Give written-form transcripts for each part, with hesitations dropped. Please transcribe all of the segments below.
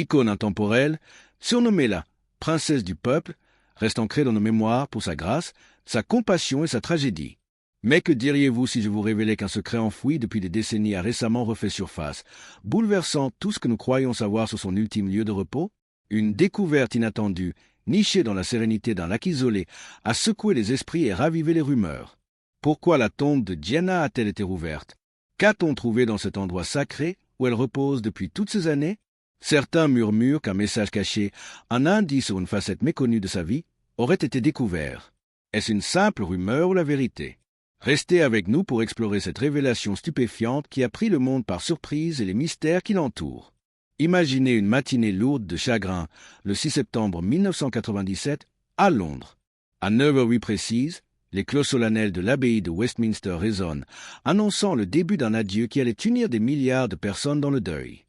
Icône intemporelle, surnommée la princesse du peuple, reste ancrée dans nos mémoires pour sa grâce, sa compassion et sa tragédie. Mais que diriez-vous si je vous révélais qu'un secret enfoui depuis des décennies a récemment refait surface, bouleversant tout ce que nous croyions savoir sur son ultime lieu de repos? Une découverte inattendue, nichée dans la sérénité d'un lac isolé, a secoué les esprits et ravivé les rumeurs. Pourquoi la tombe de Diana a-t-elle été rouverte? Qu'a-t-on trouvé dans cet endroit sacré où elle repose depuis toutes ces années? Certains murmurent qu'un message caché, un indice sur une facette méconnue de sa vie, aurait été découvert. Est-ce une simple rumeur ou la vérité? Restez avec nous pour explorer cette révélation stupéfiante qui a pris le monde par surprise et les mystères qui l'entourent. Imaginez une matinée lourde de chagrin, le 6 septembre 1997, à Londres. À 9h08 précises, les cloches solennelles de l'abbaye de Westminster résonnent, annonçant le début d'un adieu qui allait unir des milliards de personnes dans le deuil.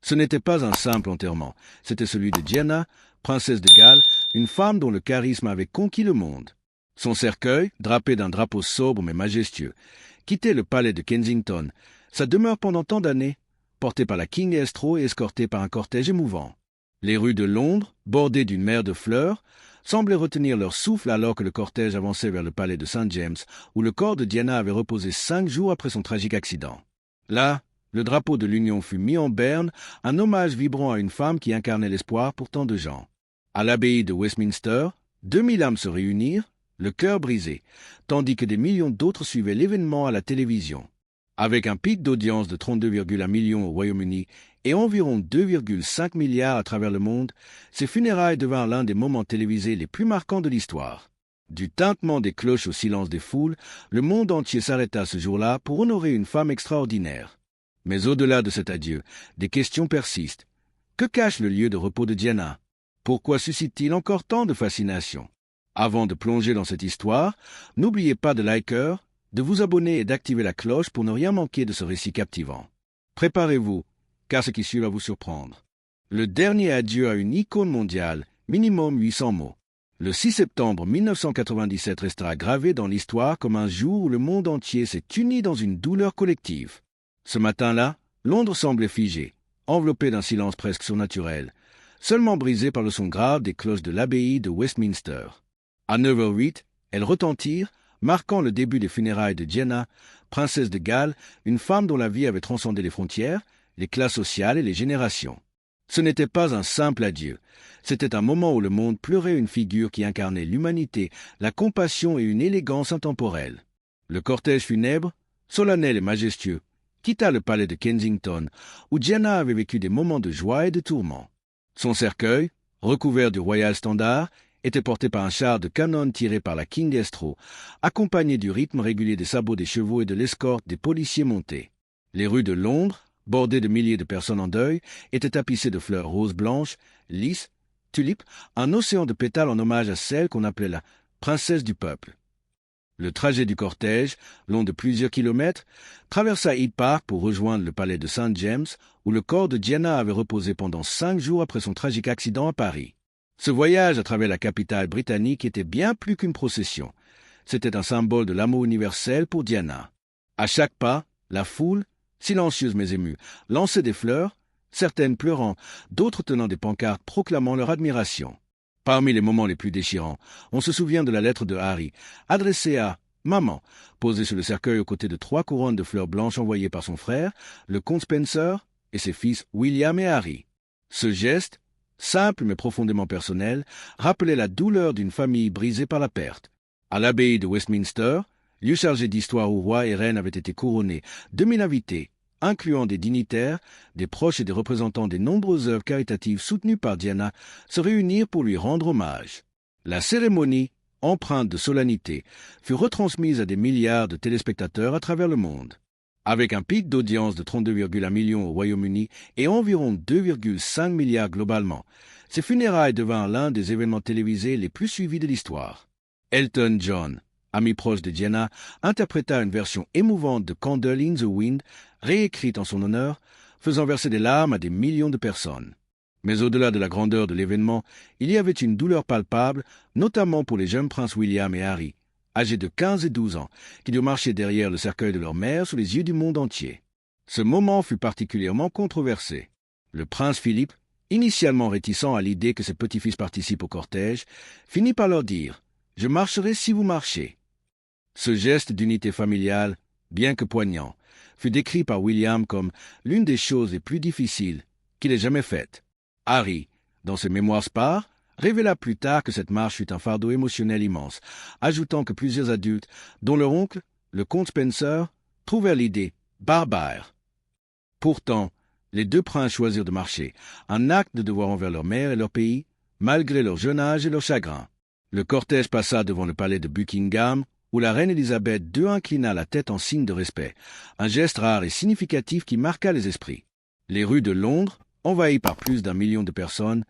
Ce n'était pas un simple enterrement, c'était celui de Diana, princesse de Galles, une femme dont le charisme avait conquis le monde. Son cercueil, drapé d'un drapeau sobre mais majestueux, quittait le palais de Kensington, sa demeure pendant tant d'années, portée par la King Estro et escortée par un cortège émouvant. Les rues de Londres, bordées d'une mer de fleurs, semblaient retenir leur souffle alors que le cortège avançait vers le palais de St. James, où le corps de Diana avait reposé 5 jours après son tragique accident. Là, le drapeau de l'Union fut mis en berne, un hommage vibrant à une femme qui incarnait l'espoir pour tant de gens. À l'abbaye de Westminster, 2000 âmes se réunirent, le cœur brisé, tandis que des millions d'autres suivaient l'événement à la télévision. Avec un pic d'audience de 32,1 millions au Royaume-Uni et environ 2,5 milliards à travers le monde, ces funérailles devinrent l'un des moments télévisés les plus marquants de l'histoire. Du tintement des cloches au silence des foules, le monde entier s'arrêta ce jour-là pour honorer une femme extraordinaire. Mais au-delà de cet adieu, des questions persistent. Que cache le lieu de repos de Diana? Pourquoi suscite-t-il encore tant de fascination? Avant de plonger dans cette histoire, n'oubliez pas de liker, de vous abonner et d'activer la cloche pour ne rien manquer de ce récit captivant. Préparez-vous, car ce qui suit va vous surprendre. Le dernier adieu à une icône mondiale, minimum 800 mots. Le 6 septembre 1997 restera gravé dans l'histoire comme un jour où le monde entier s'est uni dans une douleur collective. Ce matin-là, Londres semblait figée, enveloppée d'un silence presque surnaturel, seulement brisé par le son grave des cloches de l'abbaye de Westminster. À 9h08, elles retentirent, marquant le début des funérailles de Diana, princesse de Galles, une femme dont la vie avait transcendé les frontières, les classes sociales et les générations. Ce n'était pas un simple adieu, c'était un moment où le monde pleurait une figure qui incarnait l'humanité, la compassion et une élégance intemporelle. Le cortège funèbre, solennel et majestueux, quitta le palais de Kensington, où Diana avait vécu des moments de joie et de tourment. Son cercueil, recouvert du royal standard, était porté par un char de canon tiré par la King Estro, accompagné du rythme régulier des sabots des chevaux et de l'escorte des policiers montés. Les rues de Londres, bordées de milliers de personnes en deuil, étaient tapissées de fleurs roses blanches, lys, tulipes, un océan de pétales en hommage à celle qu'on appelait la princesse du peuple. Le trajet du cortège, long de plusieurs kilomètres, traversa Hyde Park pour rejoindre le palais de St. James, où le corps de Diana avait reposé pendant 5 jours après son tragique accident à Paris. Ce voyage à travers la capitale britannique était bien plus qu'une procession. C'était un symbole de l'amour universel pour Diana. À chaque pas, la foule, silencieuse mais émue, lançait des fleurs, certaines pleurant, d'autres tenant des pancartes proclamant leur admiration. Parmi les moments les plus déchirants, on se souvient de la lettre de Harry, adressée à « Maman », posée sur le cercueil aux côtés de 3 couronnes de fleurs blanches envoyées par son frère, le comte Spencer, et ses fils William et Harry. Ce geste, simple mais profondément personnel, rappelait la douleur d'une famille brisée par la perte. À l'abbaye de Westminster, lieu chargé d'histoire où rois et reines avaient été couronnés, 2000 invités, incluant des dignitaires, des proches et des représentants des nombreuses œuvres caritatives soutenues par Diana, se réunirent pour lui rendre hommage. La cérémonie, empreinte de solennité, fut retransmise à des milliards de téléspectateurs à travers le monde. Avec un pic d'audience de 32,1 millions au Royaume-Uni et environ 2,5 milliards globalement, ces funérailles devinrent l'un des événements télévisés les plus suivis de l'histoire. Elton John, ami proche de Diana, interpréta une version émouvante de Candle in the Wind, réécrite en son honneur, faisant verser des larmes à des millions de personnes. Mais au-delà de la grandeur de l'événement, il y avait une douleur palpable, notamment pour les jeunes princes William et Harry, âgés de 15 et 12 ans, qui durent marcher derrière le cercueil de leur mère sous les yeux du monde entier. Ce moment fut particulièrement controversé. Le prince Philippe, initialement réticent à l'idée que ses petits-fils participent au cortège, finit par leur dire « Je marcherai si vous marchez ». Ce geste d'unité familiale, bien que poignant, fut décrit par William comme l'une des choses les plus difficiles qu'il ait jamais faites. Harry, dans ses mémoires Spare, révéla plus tard que cette marche fut un fardeau émotionnel immense, ajoutant que plusieurs adultes, dont leur oncle, le comte Spencer, trouvèrent l'idée barbare. Pourtant, les deux princes choisirent de marcher, un acte de devoir envers leur mère et leur pays, malgré leur jeune âge et leur chagrin. Le cortège passa devant le palais de Buckingham, où la reine Élisabeth II inclina la tête en signe de respect, un geste rare et significatif qui marqua les esprits. Les rues de Londres, envahies par plus d'1 million de personnes,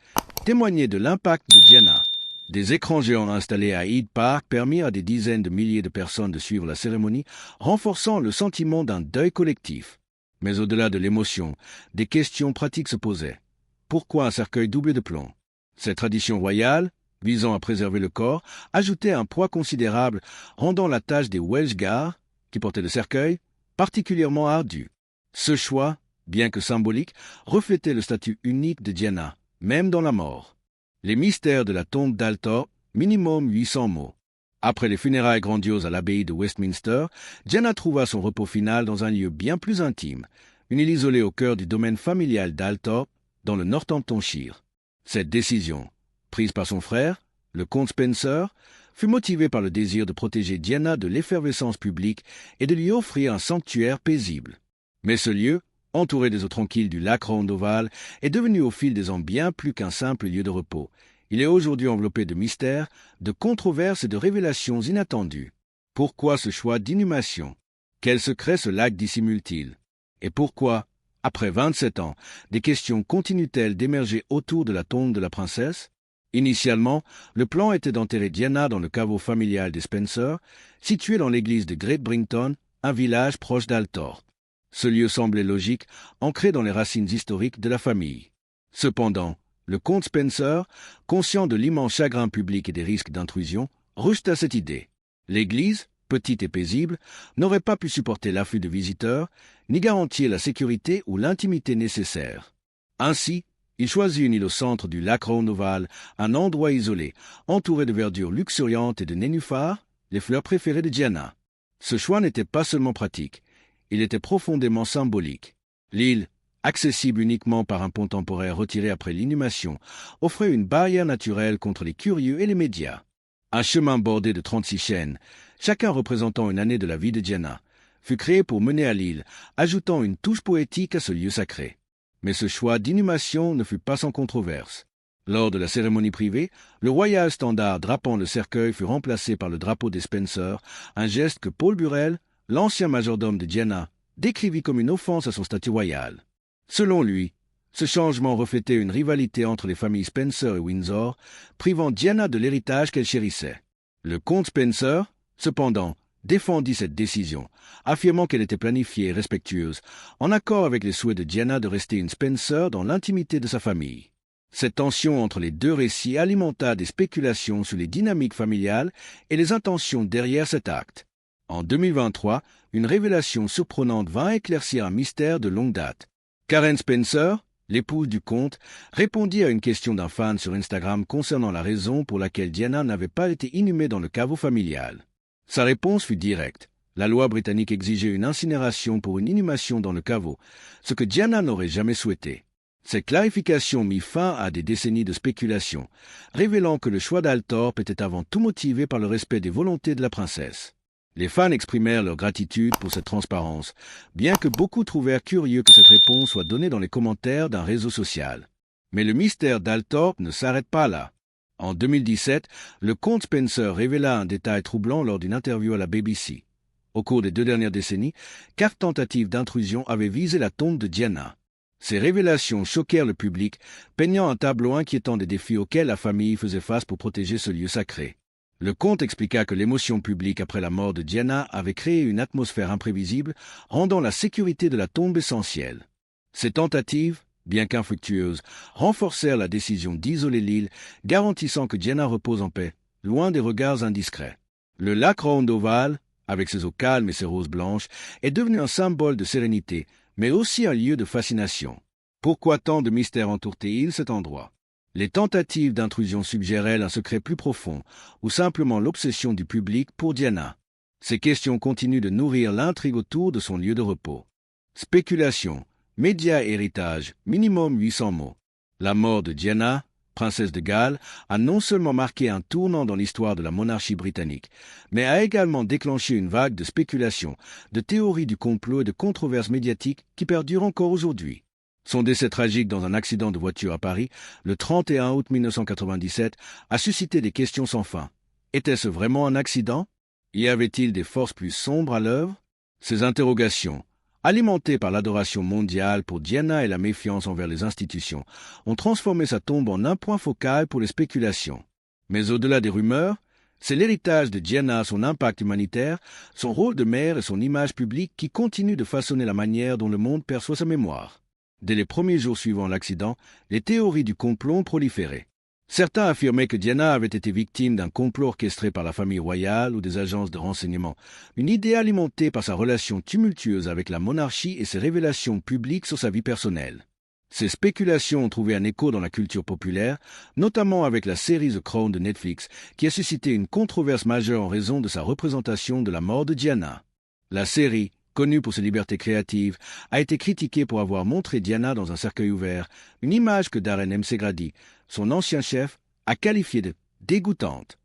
témoignaient de l'impact de Diana. Des écrans géants installés à Hyde Park permirent à des dizaines de milliers de personnes de suivre la cérémonie, renforçant le sentiment d'un deuil collectif. Mais au-delà de l'émotion, des questions pratiques se posaient. Pourquoi un cercueil doublé de plomb? Cette tradition royale, visant à préserver le corps, ajoutait un poids considérable, rendant la tâche des Welsh Guards, qui portaient le cercueil, particulièrement ardue. Ce choix, bien que symbolique, reflétait le statut unique de Diana, même dans la mort. Les mystères de la tombe d'Althorp, minimum 800 mots. Après les funérailles grandioses à l'abbaye de Westminster, Diana trouva son repos final dans un lieu bien plus intime, une île isolée au cœur du domaine familial d'Althorp, dans le Northamptonshire. Cette décision, prise par son frère, le comte Spencer, fut motivée par le désir de protéger Diana de l'effervescence publique et de lui offrir un sanctuaire paisible. Mais ce lieu, entouré des eaux tranquilles du lac Rondoval, est devenu au fil des ans bien plus qu'un simple lieu de repos. Il est aujourd'hui enveloppé de mystères, de controverses et de révélations inattendues. Pourquoi ce choix d'inhumation? Quel secret ce lac dissimule-t-il? Et pourquoi, après 27 ans, des questions continuent-elles d'émerger autour de la tombe de la princesse? Initialement, le plan était d'enterrer Diana dans le caveau familial des Spencer, situé dans l'église de Great Brington, un village proche d'Althorp. Ce lieu semblait logique, ancré dans les racines historiques de la famille. Cependant, le comte Spencer, conscient de l'immense chagrin public et des risques d'intrusion, rejeta cette idée. L'église, petite et paisible, n'aurait pas pu supporter l'afflux de visiteurs, ni garantir la sécurité ou l'intimité nécessaires. Ainsi, il choisit une île au centre du lac Rondoval, un endroit isolé, entouré de verdure luxuriante et de nénuphars, les fleurs préférées de Diana. Ce choix n'était pas seulement pratique, il était profondément symbolique. L'île, accessible uniquement par un pont temporaire retiré après l'inhumation, offrait une barrière naturelle contre les curieux et les médias. Un chemin bordé de 36 chênes, chacun représentant une année de la vie de Diana, fut créé pour mener à l'île, ajoutant une touche poétique à ce lieu sacré. Mais ce choix d'inhumation ne fut pas sans controverse. Lors de la cérémonie privée, le royal standard drapant le cercueil fut remplacé par le drapeau des Spencer, un geste que Paul Burrell, l'ancien majordome de Diana, décrivit comme une offense à son statut royal. Selon lui, ce changement reflétait une rivalité entre les familles Spencer et Windsor, privant Diana de l'héritage qu'elle chérissait. Le comte Spencer, cependant, défendit cette décision, affirmant qu'elle était planifiée et respectueuse, en accord avec les souhaits de Diana de rester une Spencer dans l'intimité de sa famille. Cette tension entre les deux récits alimenta des spéculations sur les dynamiques familiales et les intentions derrière cet acte. En 2023, une révélation surprenante vint éclaircir un mystère de longue date. Karen Spencer, l'épouse du comte, répondit à une question d'un fan sur Instagram concernant la raison pour laquelle Diana n'avait pas été inhumée dans le caveau familial. Sa réponse fut directe. La loi britannique exigeait une incinération pour une inhumation dans le caveau, ce que Diana n'aurait jamais souhaité. Cette clarification mit fin à des décennies de spéculation, révélant que le choix d'Althorp était avant tout motivé par le respect des volontés de la princesse. Les fans exprimèrent leur gratitude pour cette transparence, bien que beaucoup trouvèrent curieux que cette réponse soit donnée dans les commentaires d'un réseau social. Mais le mystère d'Althorp ne s'arrête pas là. En 2017, le comte Spencer révéla un détail troublant lors d'une interview à la BBC. Au cours des 2 dernières décennies, 4 tentatives d'intrusion avaient visé la tombe de Diana. Ces révélations choquèrent le public, peignant un tableau inquiétant des défis auxquels la famille faisait face pour protéger ce lieu sacré. Le comte expliqua que l'émotion publique après la mort de Diana avait créé une atmosphère imprévisible, rendant la sécurité de la tombe essentielle. Ces tentatives, bien qu'infructueuses, renforcèrent la décision d'isoler l'île, garantissant que Diana repose en paix, loin des regards indiscrets. Le lac Rondoval, avec ses eaux calmes et ses roses blanches, est devenu un symbole de sérénité, mais aussi un lieu de fascination. Pourquoi tant de mystères entourent-ils cet endroit? Les tentatives d'intrusion suggèrent-elles un secret plus profond, ou simplement l'obsession du public pour Diana? Ces questions continuent de nourrir l'intrigue autour de son lieu de repos. Spéculation, médias et héritage, minimum 800 mots. La mort de Diana, princesse de Galles, a non seulement marqué un tournant dans l'histoire de la monarchie britannique, mais a également déclenché une vague de spéculations, de théories du complot et de controverses médiatiques qui perdurent encore aujourd'hui. Son décès tragique dans un accident de voiture à Paris, le 31 août 1997, a suscité des questions sans fin. Était-ce vraiment un accident? Y avait-il des forces plus sombres à l'œuvre? Ces interrogations, alimentées par l'adoration mondiale pour Diana et la méfiance envers les institutions, ont transformé sa tombe en un point focal pour les spéculations. Mais au-delà des rumeurs, c'est l'héritage de Diana, son impact humanitaire, son rôle de mère et son image publique qui continuent de façonner la manière dont le monde perçoit sa mémoire. Dès les premiers jours suivant l'accident, les théories du complot ont proliféré. Certains affirmaient que Diana avait été victime d'un complot orchestré par la famille royale ou des agences de renseignement, une idée alimentée par sa relation tumultueuse avec la monarchie et ses révélations publiques sur sa vie personnelle. Ces spéculations ont trouvé un écho dans la culture populaire, notamment avec la série The Crown de Netflix, qui a suscité une controverse majeure en raison de sa représentation de la mort de Diana. La série, connue pour ses libertés créatives, a été critiquée pour avoir montré Diana dans un cercueil ouvert, une image que Darren Mcgrady, son ancien chef, a qualifiée de dégoûtante.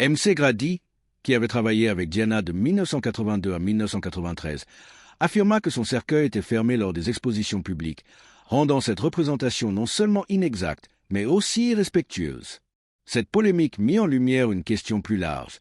Mcgrady, qui avait travaillé avec Diana de 1982 à 1993, affirma que son cercueil était fermé lors des expositions publiques, rendant cette représentation non seulement inexacte, mais aussi irrespectueuse. Cette polémique mit en lumière une question plus large.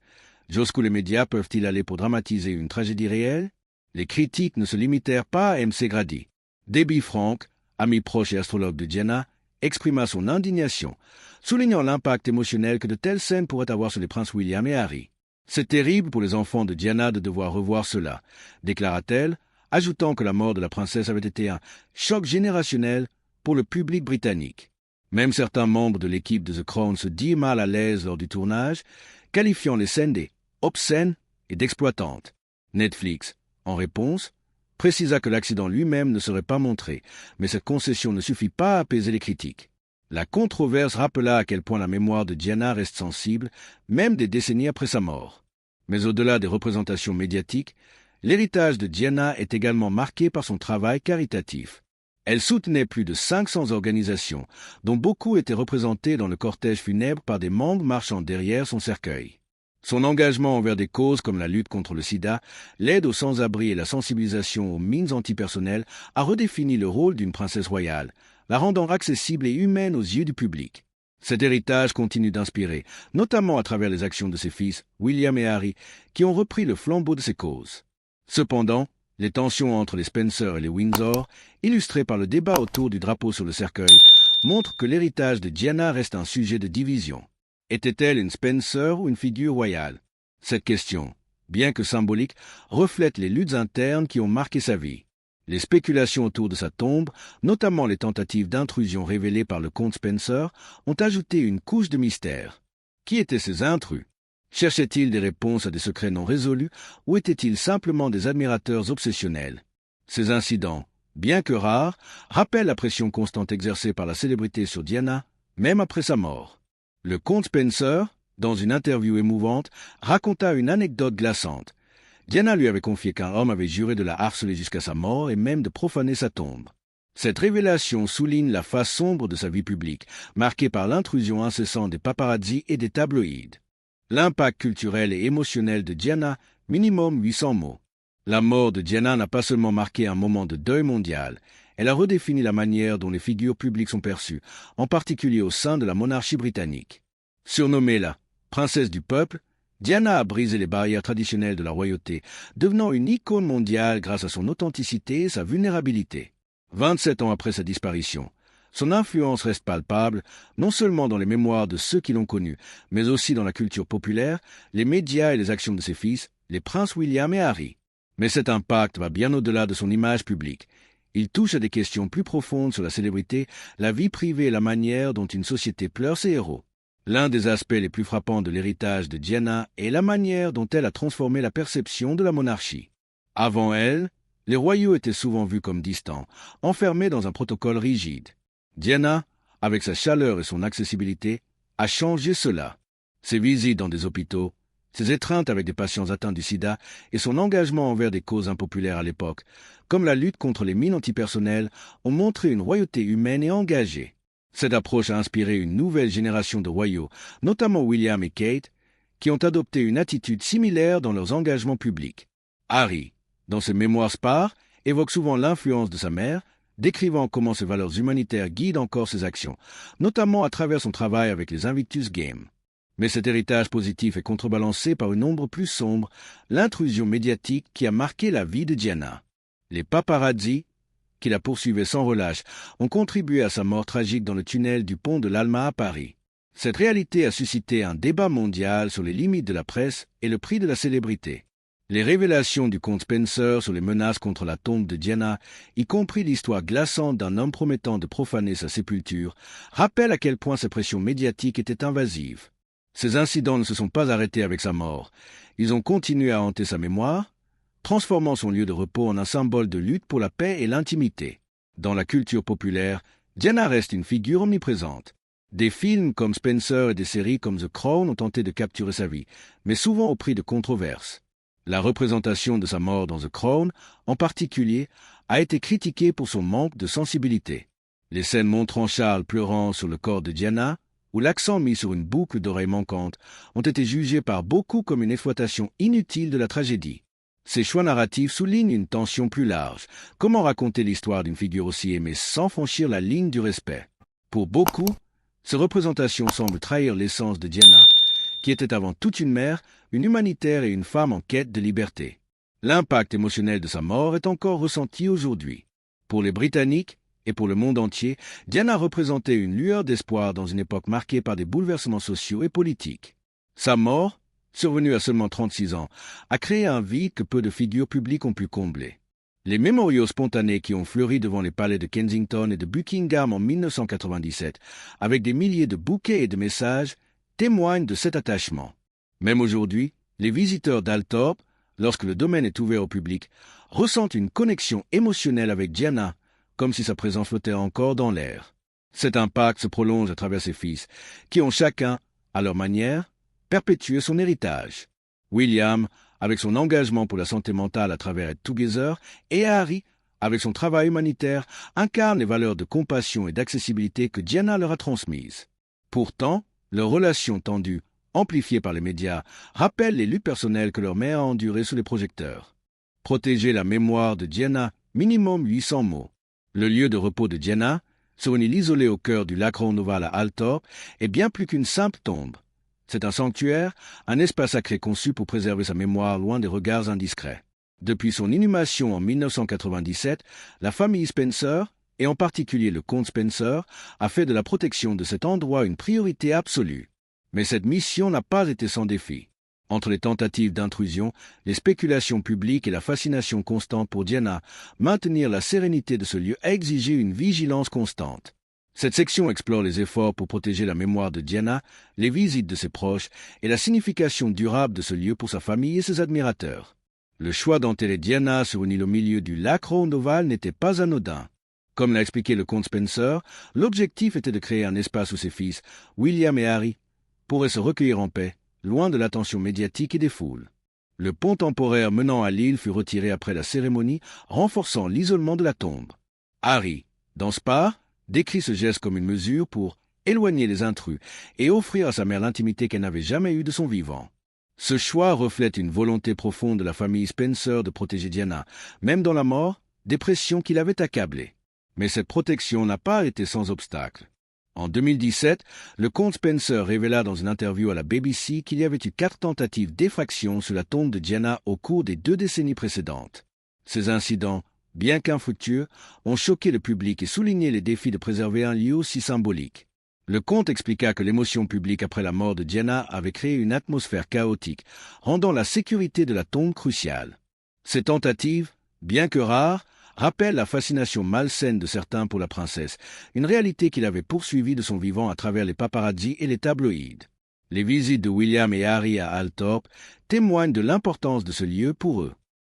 Jusqu'où les médias peuvent-ils aller pour dramatiser une tragédie réelle? Les critiques ne se limitèrent pas à Mcgrady. Debbie Frank, ami proche et astrologue de Diana, exprima son indignation, soulignant l'impact émotionnel que de telles scènes pourraient avoir sur les princes William et Harry. « C'est terrible pour les enfants de Diana de devoir revoir cela », déclara-t-elle, ajoutant que la mort de la princesse avait été un choc générationnel pour le public britannique. Même certains membres de l'équipe de The Crown se dirent mal à l'aise lors du tournage, qualifiant les scènes d'obscènes et d'exploitantes. Netflix, en réponse, précisa que l'accident lui-même ne serait pas montré, mais cette concession ne suffit pas à apaiser les critiques. La controverse rappela à quel point la mémoire de Diana reste sensible, même des décennies après sa mort. Mais au-delà des représentations médiatiques, l'héritage de Diana est également marqué par son travail caritatif. Elle soutenait plus de 500 organisations, dont beaucoup étaient représentées dans le cortège funèbre par des membres marchant derrière son cercueil. Son engagement envers des causes comme la lutte contre le sida, l'aide aux sans-abri et la sensibilisation aux mines antipersonnelles a redéfini le rôle d'une princesse royale, la rendant accessible et humaine aux yeux du public. Cet héritage continue d'inspirer, notamment à travers les actions de ses fils, William et Harry, qui ont repris le flambeau de ces causes. Cependant, les tensions entre les Spencer et les Windsor, illustrées par le débat autour du drapeau sur le cercueil, montrent que l'héritage de Diana reste un sujet de division. Était-elle une Spencer ou une figure royale? Cette question, bien que symbolique, reflète les luttes internes qui ont marqué sa vie. Les spéculations autour de sa tombe, notamment les tentatives d'intrusion révélées par le comte Spencer, ont ajouté une couche de mystère. Qui étaient ces intrus? Cherchaient-ils des réponses à des secrets non résolus ou étaient-ils simplement des admirateurs obsessionnels? Ces incidents, bien que rares, rappellent la pression constante exercée par la célébrité sur Diana, même après sa mort. Le comte Spencer, dans une interview émouvante, raconta une anecdote glaçante. Diana lui avait confié qu'un homme avait juré de la harceler jusqu'à sa mort et même de profaner sa tombe. Cette révélation souligne la face sombre de sa vie publique, marquée par l'intrusion incessante des paparazzis et des tabloïds. L'impact culturel et émotionnel de Diana, minimum 800 mots. La mort de Diana n'a pas seulement marqué un moment de deuil mondial, elle a redéfini la manière dont les figures publiques sont perçues, en particulier au sein de la monarchie britannique. Surnommée la princesse du peuple, Diana a brisé les barrières traditionnelles de la royauté, devenant une icône mondiale grâce à son authenticité et sa vulnérabilité. 27 ans après sa disparition, son influence reste palpable, non seulement dans les mémoires de ceux qui l'ont connue, mais aussi dans la culture populaire, les médias et les actions de ses fils, les princes William et Harry. Mais cet impact va bien au-delà de son image publique. Il touche à des questions plus profondes sur la célébrité, la vie privée et la manière dont une société pleure ses héros. L'un des aspects les plus frappants de l'héritage de Diana est la manière dont elle a transformé la perception de la monarchie. Avant elle, Les royaux étaient souvent vus comme distants, enfermés dans un protocole rigide. Diana, avec sa chaleur et son accessibilité, a changé cela. Ses visites dans des hôpitaux, ses étreintes avec des patients atteints du sida et son engagement envers des causes impopulaires à l'époque, comme la lutte contre les mines antipersonnelles, ont montré une royauté humaine et engagée. Cette approche a inspiré une nouvelle génération de royaux, notamment William et Kate, qui ont adopté une attitude similaire dans leurs engagements publics. Harry, dans ses mémoires Spare, évoque souvent l'influence de sa mère, décrivant comment ses valeurs humanitaires guident encore ses actions, notamment à travers son travail avec les Invictus Games. Mais cet héritage positif est contrebalancé par une ombre plus sombre, l'intrusion médiatique qui a marqué la vie de Diana. Les paparazzi, qui la poursuivaient sans relâche, ont contribué à sa mort tragique dans le tunnel du pont de l'Alma à Paris. Cette réalité a suscité un débat mondial sur les limites de la presse et le prix de la célébrité. Les révélations du comte Spencer sur les menaces contre la tombe de Diana, y compris l'histoire glaçante d'un homme promettant de profaner sa sépulture, rappellent à quel point ces pressions médiatiques étaient invasives. Ces incidents ne se sont pas arrêtés avec sa mort. Ils ont continué à hanter sa mémoire, transformant son lieu de repos en un symbole de lutte pour la paix et l'intimité. Dans la culture populaire, Diana reste une figure omniprésente. Des films comme Spencer et des séries comme The Crown ont tenté de capturer sa vie, mais souvent au prix de controverses. La représentation de sa mort dans The Crown, en particulier, a été critiquée pour son manque de sensibilité. Les scènes montrant Charles pleurant sur le corps de Diana, ou l'accent mis sur une boucle d'oreille manquante, ont été jugées par beaucoup comme une exploitation inutile de la tragédie. Ces choix narratifs soulignent une tension plus large. Comment raconter l'histoire d'une figure aussi aimée sans franchir la ligne du respect? Pour beaucoup, ces représentations semblent trahir l'essence de Diana, qui était avant tout une mère, une humanitaire et une femme en quête de liberté. L'impact émotionnel de sa mort est encore ressenti aujourd'hui. Pour les Britanniques et pour le monde entier, Diana représentait une lueur d'espoir dans une époque marquée par des bouleversements sociaux et politiques. Sa mort, survenue à seulement 36 ans, a créé un vide que peu de figures publiques ont pu combler. Les mémoriaux spontanés qui ont fleuri devant les palais de Kensington et de Buckingham en 1997, avec des milliers de bouquets et de messages, témoignent de cet attachement. Même aujourd'hui, les visiteurs d'Althorp, lorsque le domaine est ouvert au public, ressentent une connexion émotionnelle avec Diana, comme si sa présence flottait encore dans l'air. Cet impact se prolonge à travers ses fils, qui ont chacun, à leur manière, perpétué son héritage. William, avec son engagement pour la santé mentale à travers It Together, et Harry, avec son travail humanitaire, incarnent les valeurs de compassion et d'accessibilité que Diana leur a transmises. Pourtant, leur relation tendue, amplifiée par les médias, rappelle les luttes personnelles que leur mère a endurées sous les projecteurs. Protéger la mémoire de Diana, minimum 800 mots. Le lieu de repos de Diana, sur une île isolée au cœur du lac Ronoval à Althorp, est bien plus qu'une simple tombe. C'est un sanctuaire, un espace sacré conçu pour préserver sa mémoire loin des regards indiscrets. Depuis son inhumation en 1997, la famille Spencer, et en particulier le comte Spencer, a fait de la protection de cet endroit une priorité absolue. Mais cette mission n'a pas été sans défi. Entre les tentatives d'intrusion, les spéculations publiques et la fascination constante pour Diana, maintenir la sérénité de ce lieu a exigé une vigilance constante. Cette section explore les efforts pour protéger la mémoire de Diana, les visites de ses proches et la signification durable de ce lieu pour sa famille et ses admirateurs. Le choix d'enterrer Diana sur une île au milieu du lac Ronoval n'était pas anodin. Comme l'a expliqué le comte Spencer, l'objectif était de créer un espace où ses fils, William et Harry, pourraient se recueillir en paix, loin de l'attention médiatique et des foules. Le pont temporaire menant à l'île fut retiré après la cérémonie, renforçant l'isolement de la tombe. Harry, dans Spare, décrit ce geste comme une mesure pour éloigner les intrus et offrir à sa mère l'intimité qu'elle n'avait jamais eue de son vivant. Ce choix reflète une volonté profonde de la famille Spencer de protéger Diana, même dans la mort, des pressions qui l'avaient accablée. Mais cette protection n'a pas été sans obstacle. En 2017, le comte Spencer révéla dans une interview à la BBC qu'il y avait eu 4 tentatives d'effraction sur la tombe de Diana au cours des 2 décennies précédentes. Ces incidents, bien qu'infructueux, ont choqué le public et souligné les défis de préserver un lieu aussi symbolique. Le comte expliqua que l'émotion publique après la mort de Diana avait créé une atmosphère chaotique, rendant la sécurité de la tombe cruciale. Ces tentatives, bien que rares, rappellent la fascination malsaine de certains pour la princesse, une réalité qu'il avait poursuivie de son vivant à travers les paparazzis et les tabloïds. Les visites de William et Harry à Althorp témoignent de l'importance de ce lieu pour eux.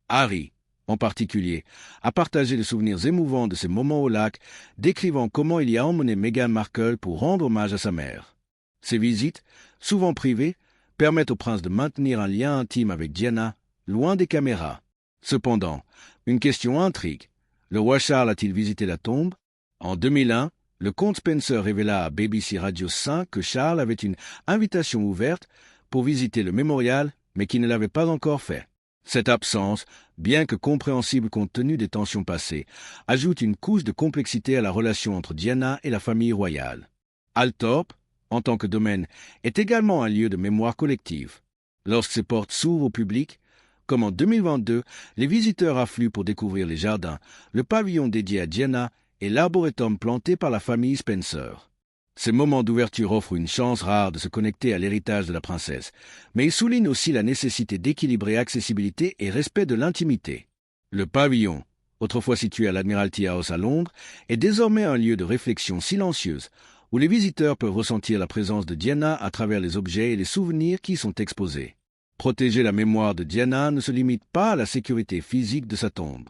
Harry, En particulier, a partagé les souvenirs émouvants de ses moments au lac, décrivant comment il y a emmené Meghan Markle pour rendre hommage à sa mère. Ces visites, souvent privées, permettent au prince de maintenir un lien intime avec Diana, loin des caméras. Cependant, une question intrigue. Le roi Charles a-t-il visité la tombe? En 2001, le comte Spencer révéla à BBC Radio 5 que Charles avait une invitation ouverte pour visiter le mémorial, mais qu'il ne l'avait pas encore fait. Cette absence, bien que compréhensible compte tenu des tensions passées, ajoute une couche de complexité à la relation entre Diana et la famille royale. Althorp, en tant que domaine, est également un lieu de mémoire collective. Lorsque ses portes s'ouvrent au public, comme en 2022, les visiteurs affluent pour découvrir les jardins, le pavillon dédié à Diana et l'arboretum planté par la famille Spencer. Ces moments d'ouverture offrent une chance rare de se connecter à l'héritage de la princesse, mais ils soulignent aussi la nécessité d'équilibrer accessibilité et respect de l'intimité. Le pavillon, autrefois situé à l'Admiralty House à Londres, est désormais un lieu de réflexion silencieuse, où les visiteurs peuvent ressentir la présence de Diana à travers les objets et les souvenirs qui y sont exposés. Protéger la mémoire de Diana ne se limite pas à la sécurité physique de sa tombe.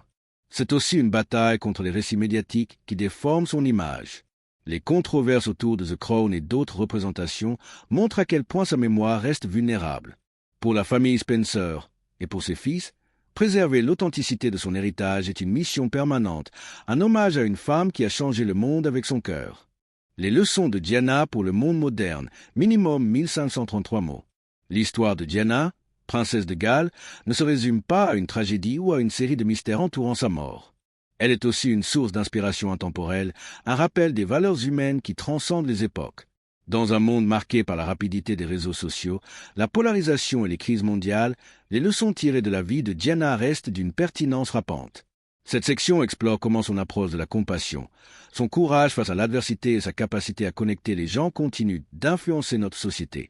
C'est aussi une bataille contre les récits médiatiques qui déforment son image. Les controverses autour de The Crown et d'autres représentations montrent à quel point sa mémoire reste vulnérable. Pour la famille Spencer et pour ses fils, préserver l'authenticité de son héritage est une mission permanente, un hommage à une femme qui a changé le monde avec son cœur. Les leçons de Diana pour le monde moderne, minimum 1533 mots. L'histoire de Diana, princesse de Galles, ne se résume pas à une tragédie ou à une série de mystères entourant sa mort. Elle est aussi une source d'inspiration intemporelle, un rappel des valeurs humaines qui transcendent les époques. Dans un monde marqué par la rapidité des réseaux sociaux, la polarisation et les crises mondiales, les leçons tirées de la vie de Diana restent d'une pertinence frappante. Cette section explore comment son approche de la compassion, son courage face à l'adversité et sa capacité à connecter les gens continuent d'influencer notre société,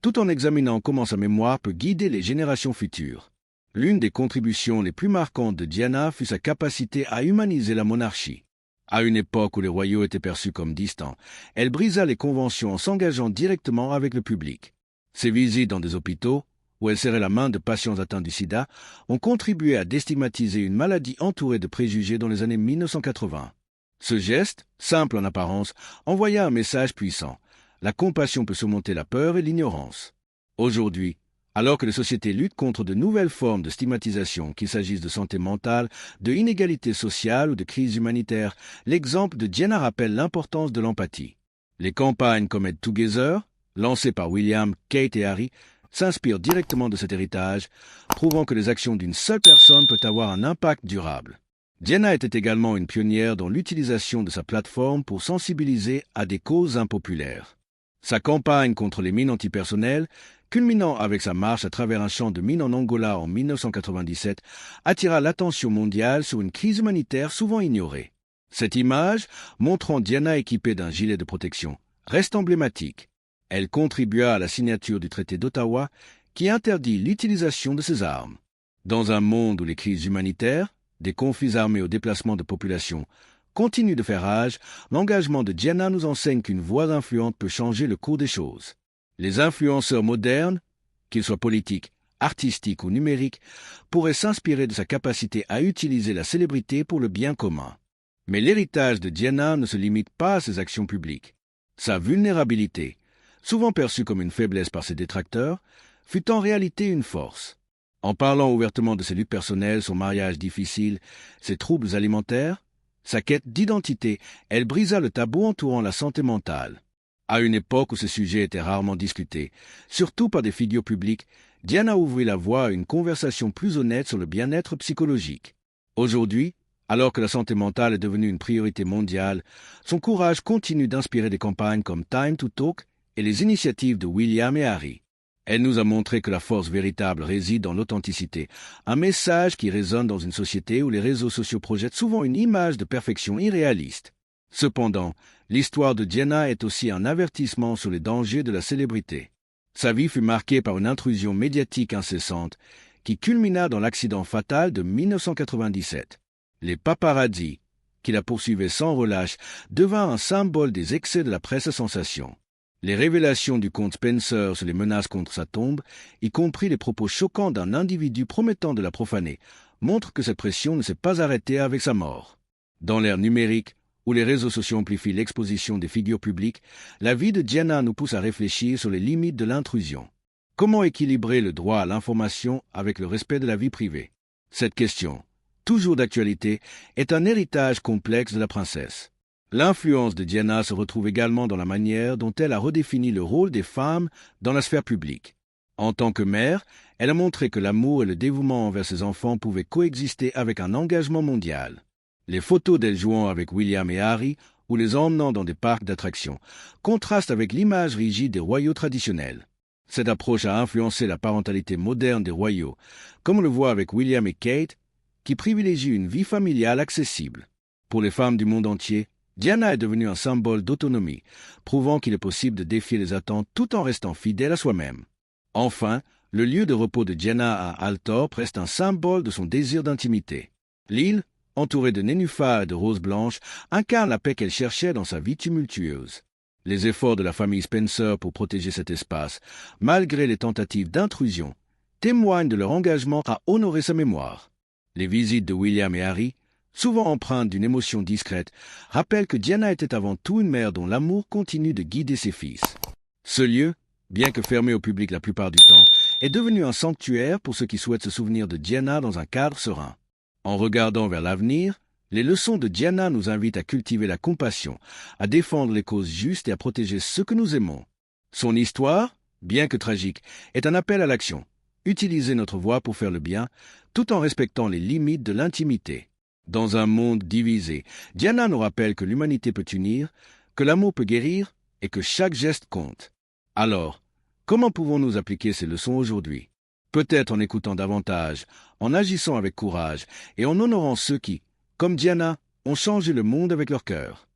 tout en examinant comment sa mémoire peut guider les générations futures. L'une des contributions les plus marquantes de Diana fut sa capacité à humaniser la monarchie. À une époque où les royaux étaient perçus comme distants, elle brisa les conventions en s'engageant directement avec le public. Ses visites dans des hôpitaux, où elle serrait la main de patients atteints du sida, ont contribué à déstigmatiser une maladie entourée de préjugés dans les années 1980. Ce geste, simple en apparence, envoya un message puissant. La compassion peut surmonter la peur et l'ignorance. Aujourd'hui, alors que les sociétés luttent contre de nouvelles formes de stigmatisation, qu'il s'agisse de santé mentale, de inégalité sociale ou de crise humanitaire, l'exemple de Diana rappelle l'importance de l'empathie. Les campagnes comme Aid Together, lancées par William, Kate et Harry, s'inspirent directement de cet héritage, prouvant que les actions d'une seule personne peuvent avoir un impact durable. Diana était également une pionnière dans l'utilisation de sa plateforme pour sensibiliser à des causes impopulaires. Sa campagne contre les mines antipersonnelles, culminant avec sa marche à travers un champ de mines en Angola en 1997, attira l'attention mondiale sur une crise humanitaire souvent ignorée. Cette image, montrant Diana équipée d'un gilet de protection, reste emblématique. Elle contribua à la signature du traité d'Ottawa qui interdit l'utilisation de ces armes. Dans un monde où les crises humanitaires, des conflits armés au déplacement de populations, continuent de faire rage, l'engagement de Diana nous enseigne qu'une voix influente peut changer le cours des choses. Les influenceurs modernes, qu'ils soient politiques, artistiques ou numériques, pourraient s'inspirer de sa capacité à utiliser la célébrité pour le bien commun. Mais l'héritage de Diana ne se limite pas à ses actions publiques. Sa vulnérabilité, souvent perçue comme une faiblesse par ses détracteurs, fut en réalité une force. En parlant ouvertement de ses luttes personnelles, son mariage difficile, ses troubles alimentaires, sa quête d'identité, elle brisa le tabou entourant la santé mentale. À une époque où ce sujet était rarement discuté, surtout par des figures publiques, Diana ouvrit la voie à une conversation plus honnête sur le bien-être psychologique. Aujourd'hui, alors que la santé mentale est devenue une priorité mondiale, son courage continue d'inspirer des campagnes comme Time to Talk et les initiatives de William et Harry. Elle nous a montré que la force véritable réside dans l'authenticité, un message qui résonne dans une société où les réseaux sociaux projettent souvent une image de perfection irréaliste. Cependant, l'histoire de Diana est aussi un avertissement sur les dangers de la célébrité. Sa vie fut marquée par une intrusion médiatique incessante qui culmina dans l'accident fatal de 1997. Les paparazzis, qui la poursuivaient sans relâche, devinrent un symbole des excès de la presse à sensation. Les révélations du comte Spencer sur les menaces contre sa tombe, y compris les propos choquants d'un individu promettant de la profaner, montre que cette pression ne s'est pas arrêtée avec sa mort. Dans l'ère numérique, où les réseaux sociaux amplifient l'exposition des figures publiques, la vie de Gianna nous pousse à réfléchir sur les limites de l'intrusion. Comment équilibrer le droit à l'information avec le respect de la vie privée? Cette question, toujours d'actualité, est un héritage complexe de la princesse. L'influence de Gianna se retrouve également dans la manière dont elle a redéfini le rôle des femmes dans la sphère publique. En tant que mère, elle a montré que l'amour et le dévouement envers ses enfants pouvaient coexister avec un engagement mondial. Les photos d'elle jouant avec William et Harry ou les emmenant dans des parcs d'attractions contrastent avec l'image rigide des royaux traditionnels. Cette approche a influencé la parentalité moderne des royaux, comme on le voit avec William et Kate, qui privilégient une vie familiale accessible. Pour les femmes du monde entier, Gianna est devenue un symbole d'autonomie, prouvant qu'il est possible de défier les attentes tout en restant fidèle à soi-même. Enfin, le lieu de repos de Gianna à Althorp reste un symbole de son désir d'intimité. L'île, entourée de nénuphars et de roses blanches, incarne la paix qu'elle cherchait dans sa vie tumultueuse. Les efforts de la famille Spencer pour protéger cet espace, malgré les tentatives d'intrusion, témoignent de leur engagement à honorer sa mémoire. Les visites de William et Harry, souvent empreintes d'une émotion discrète, rappellent que Gianna était avant tout une mère dont l'amour continue de guider ses fils. Ce lieu, bien que fermé au public la plupart du temps, est devenu un sanctuaire pour ceux qui souhaitent se souvenir de Gianna dans un cadre serein. En regardant vers l'avenir, les leçons de Gianna nous invitent à cultiver la compassion, à défendre les causes justes et à protéger ceux que nous aimons. Son histoire, bien que tragique, est un appel à l'action. Utiliser notre voix pour faire le bien, tout en respectant les limites de l'intimité. Dans un monde divisé, Gianna nous rappelle que l'humanité peut unir, que l'amour peut guérir et que chaque geste compte. Alors, comment pouvons-nous appliquer ces leçons aujourd'hui? Peut-être en écoutant davantage, en agissant avec courage et en honorant ceux qui, comme Gianna, ont changé le monde avec leur cœur.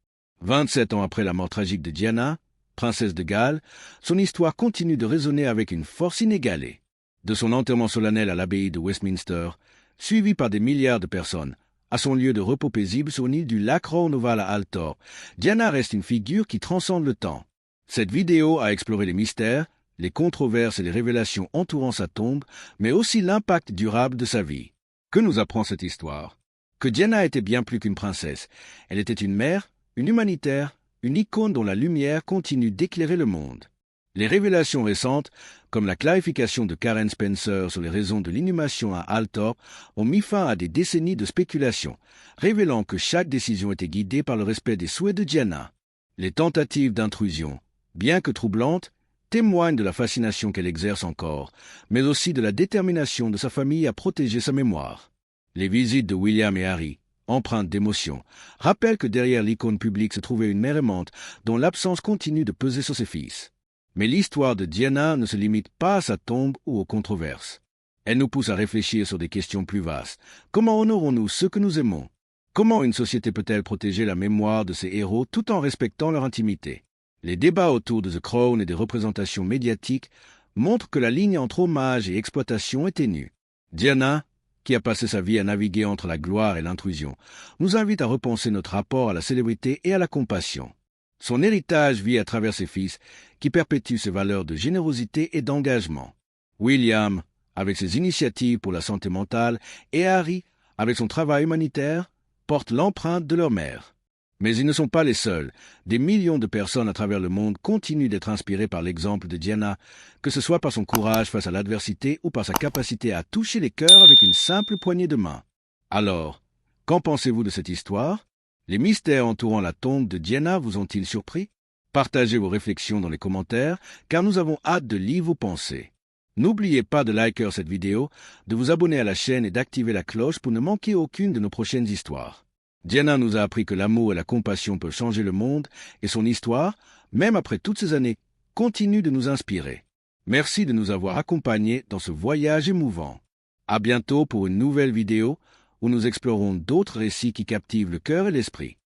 27 ans après la mort tragique de Gianna, princesse de Galles, son histoire continue de résonner avec une force inégalée. De son enterrement solennel à l'abbaye de Westminster, suivi par des milliards de personnes, à son lieu de repos paisible sur une île du lac Roanoval à Althorp, Gianna reste une figure qui transcende le temps. Cette vidéo a exploré les mystères, les controverses et les révélations entourant sa tombe, mais aussi l'impact durable de sa vie. Que nous apprend cette histoire? Que Gianna était bien plus qu'une princesse. Elle était une mère, une humanitaire, une icône dont la lumière continue d'éclairer le monde. Les révélations récentes, comme la clarification de Karen Spencer sur les raisons de l'inhumation à Althorp, ont mis fin à des décennies de spéculation, révélant que chaque décision était guidée par le respect des souhaits de Gianna. Les tentatives d'intrusion, bien que troublantes, témoignent de la fascination qu'elle exerce encore, mais aussi de la détermination de sa famille à protéger sa mémoire. Les visites de William et Harry, empreintes d'émotion, rappellent que derrière l'icône publique se trouvait une mère aimante dont l'absence continue de peser sur ses fils. Mais l'histoire de Gianna ne se limite pas à sa tombe ou aux controverses. Elle nous pousse à réfléchir sur des questions plus vastes. Comment honorons-nous ceux que nous aimons? Comment une société peut-elle protéger la mémoire de ses héros tout en respectant leur intimité? Les débats autour de The Crown et des représentations médiatiques montrent que la ligne entre hommage et exploitation est ténue. Gianna, qui a passé sa vie à naviguer entre la gloire et l'intrusion, nous invite à repenser notre rapport à la célébrité et à la compassion. Son héritage vit à travers ses fils, qui perpétuent ses valeurs de générosité et d'engagement. William, avec ses initiatives pour la santé mentale, et Harry, avec son travail humanitaire, portent l'empreinte de leur mère. Mais ils ne sont pas les seuls. Des millions de personnes à travers le monde continuent d'être inspirées par l'exemple de Gianna, que ce soit par son courage face à l'adversité ou par sa capacité à toucher les cœurs avec une simple poignée de main. Alors, qu'en pensez-vous de cette histoire? Les mystères entourant la tombe de Gianna vous ont-ils surpris? Partagez vos réflexions dans les commentaires, car nous avons hâte de lire vos pensées. N'oubliez pas de liker cette vidéo, de vous abonner à la chaîne et d'activer la cloche pour ne manquer aucune de nos prochaines histoires. Gianna nous a appris que l'amour et la compassion peuvent changer le monde, et son histoire, même après toutes ces années, continue de nous inspirer. Merci de nous avoir accompagnés dans ce voyage émouvant. À bientôt pour une nouvelle vidéo où nous explorerons d'autres récits qui captivent le cœur et l'esprit.